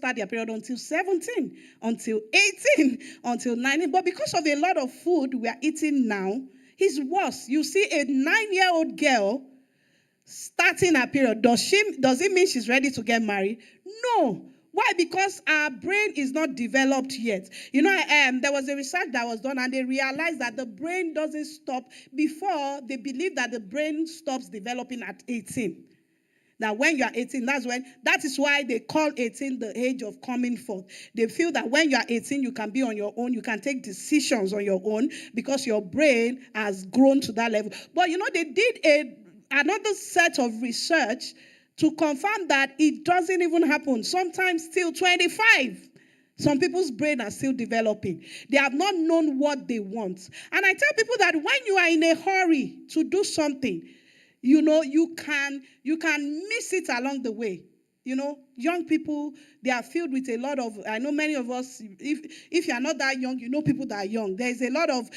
start their period until 17, until 18, until 19. But because of a lot of food we are eating now, it's worse. You see a 9-year-old girl starting her period. Does it mean she's ready to get married? No. Why? Because our brain is not developed yet. There was a research that was done, and they realized that the brain doesn't stop before they believe that the brain stops developing at 18. That when you are 18, that is why they call 18 the age of coming forth. They feel that when you are 18, you can be on your own, you can take decisions on your own because your brain has grown to that level. But they did another set of research to confirm that it doesn't even happen. Sometimes till 25. Some people's brain are still developing. They have not known what they want. And I tell people that when you are in a hurry to do something, you can miss it along the way. Young people, they are filled with a lot of, I know many of us, if you are not that young, you know people that are young. There's a lot of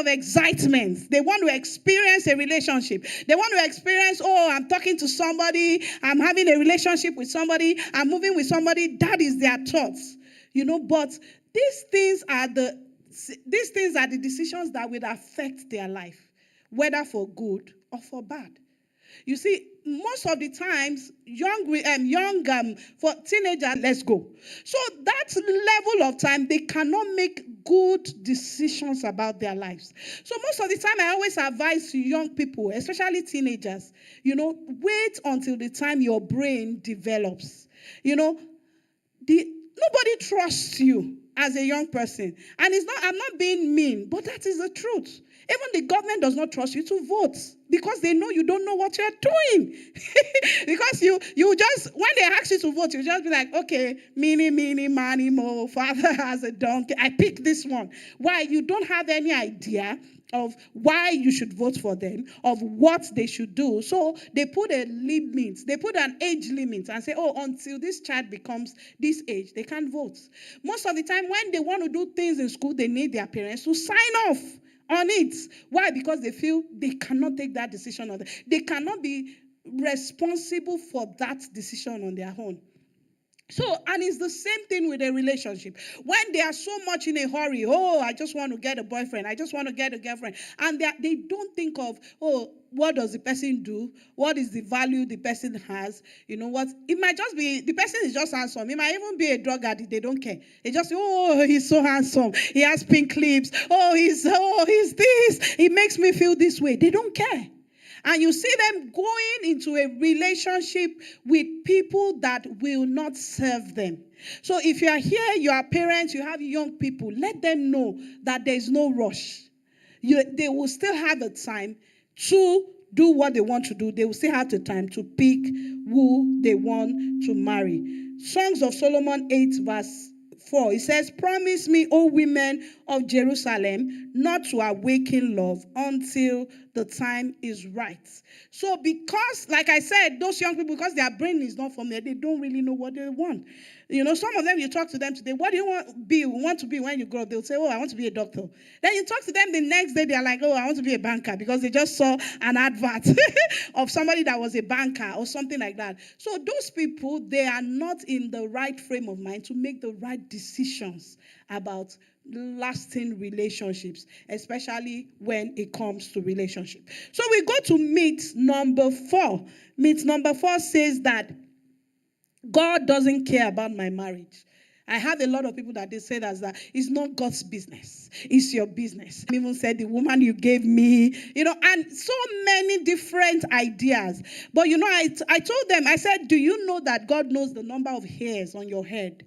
excitement. They want to experience a relationship. They want to experience, I'm talking to somebody, I'm having a relationship with somebody, I'm moving with somebody. That is their thoughts. But these things are the decisions that will affect their life, whether for good or for bad. You see, most of the times, for teenagers, let's go. So that level of time, they cannot make good decisions about their lives. So most of the time, I always advise young people, especially teenagers, wait until the time your brain develops. Nobody trusts you as a young person. And I'm not being mean, but that is the truth. Even the government does not trust you to vote because they know you don't know what you're doing. Because you just, when they ask you to vote, you just be like, okay, meeny, miny, mo, father has a donkey. I pick this one. Why? You don't have any idea of why you should vote for them, of what they should do. So they put a limit. They put an age limit and say, until this child becomes this age, they can't vote. Most of the time, when they want to do things in school, they need their parents to sign off on it. Why? Because they feel they cannot take that decision on their own. They cannot be responsible for that decision on their own. So, and it's the same thing with a relationship. When they are so much in a hurry, I just want to get a boyfriend, I just want to get a girlfriend, and they don't think of, what does the person do? What is the value the person has? It might just be, the person is just handsome. It might even be a drug addict. They don't care. They just say, he's so handsome. He has pink lips. He's this. It makes me feel this way. They don't care. And you see them going into a relationship with people that will not serve them. So if you are here, you are parents, you have young people, let them know that there is no rush. They will still have the time to do what they want to do. They will still have the time to pick who they want to marry. Songs of Solomon 8 verse 4. It says, promise me, O women of Jerusalem, not to awaken love until the time is right. So because, like I said, those young people, because their brain is not formed, they don't really know what they want. Some of them, you talk to them today, what do you want to be when you grow up? They'll say, I want to be a doctor. Then you talk to them the next day, they're like, I want to be a banker, because they just saw an advert of somebody that was a banker or something like that. So those people, they are not in the right frame of mind to make the right decisions about lasting relationships, especially when it comes to relationship. So we go to myth number 4. Myth number 4 says that God doesn't care about my marriage. I have a lot of people that they say that it's not God's business. It's your business. I even said the woman you gave me, and so many different ideas. But I told them, I said, do you know that God knows the number of hairs on your head?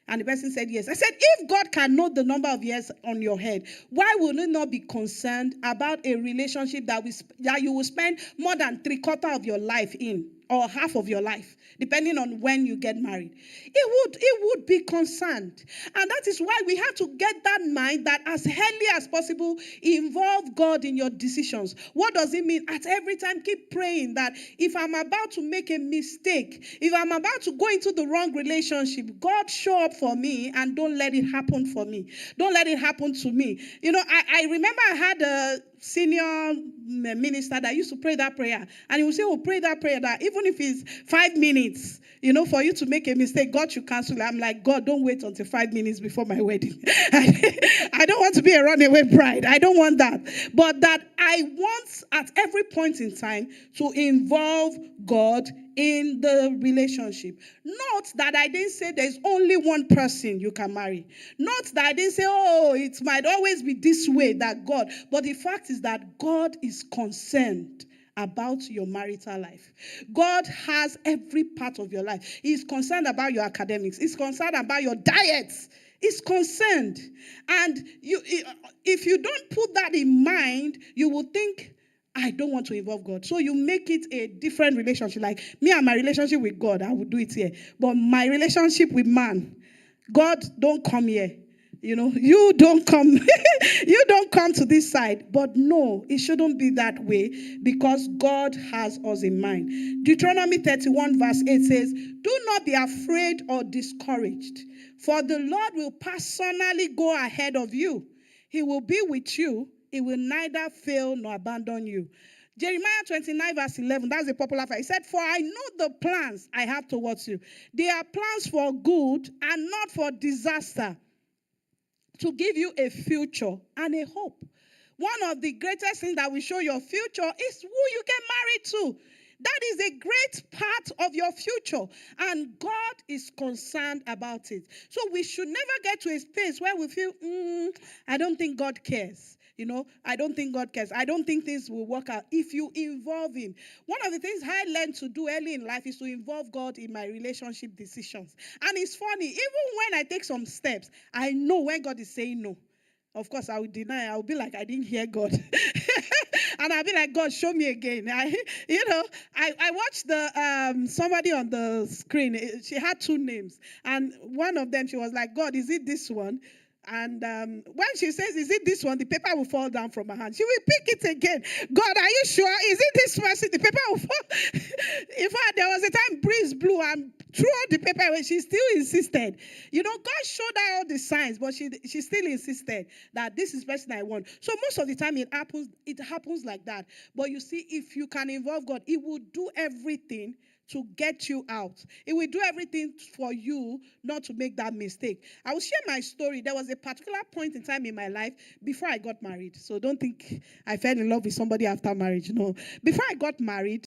And the person said yes. I said, if God can know the number of hairs on your head, why will you not be concerned about a relationship that you will spend more than 3/4 of your life in, or half of your life, depending on when you get married? It would be concerned. And that is why we have to get that mind that as early as possible, involve God in your decisions. What does it mean? At every time, keep praying that if I'm about to make a mistake, if I'm about to go into the wrong relationship, God show up for me and don't let it happen for me. Don't let it happen to me. I remember I had senior minister that used to pray that prayer. And he would say, oh, pray that prayer that even if it's 5 minutes, for you to make a mistake, God should cancel it. I'm like, God, don't wait until 5 minutes before my wedding. I don't want to be a runaway bride. I don't want that. But that I want at every point in time to involve God in the relationship. Not that I didn't say there's only one person you can marry. Not that I didn't say, oh, it might always be this way that God. But the fact is that God is concerned about your marital life. God has every part of your life. He's concerned about your academics. He's concerned about your diets. He's concerned. And if you don't put that in mind, you will think, I don't want to involve God. So you make it a different relationship. Like me and my relationship with God, I will do it here. But my relationship with man, God, don't come here. You don't come. You don't come to this side. But no, it shouldn't be that way because God has us in mind. Deuteronomy 31 verse 8 says, do not be afraid or discouraged, for the Lord will personally go ahead of you. He will be with you. He will neither fail nor abandon you. Jeremiah 29 verse 11, that's a popular verse. He said, for I know the plans I have towards you. They are plans for good and not for disaster, to give you a future and a hope. One of the greatest things that will show your future is who you get married to. That is a great part of your future. And God is concerned about it. So we should never get to a space where we feel, I don't think God cares. I don't think God cares. I don't think things will work out if you involve him. One of the things I learned to do early in life is to involve God in my relationship decisions. And it's funny, even when I take some steps, I know when God is saying no. Of course, I will deny. I will be like, I didn't hear God. And I'll be like, God, show me again. I watched somebody on the screen. She had 2 names. And one of them, she was like, God, is it this one? And when she says, is it this one? The paper will fall down from her hand. She will pick it again. God, are you sure? Is it this person? The paper will fall. In fact, there was a time breeze blew and threw the paper away. She still insisted. God showed her all the signs, but she still insisted that this is the person I want. So most of the time it happens like that. But you see, if you can involve God, he will do everything to get you out. It will do everything for you not to make that mistake. I will share my story. There was a particular point in time in my life before I got married. So don't think I fell in love with somebody after marriage. No. Before I got married,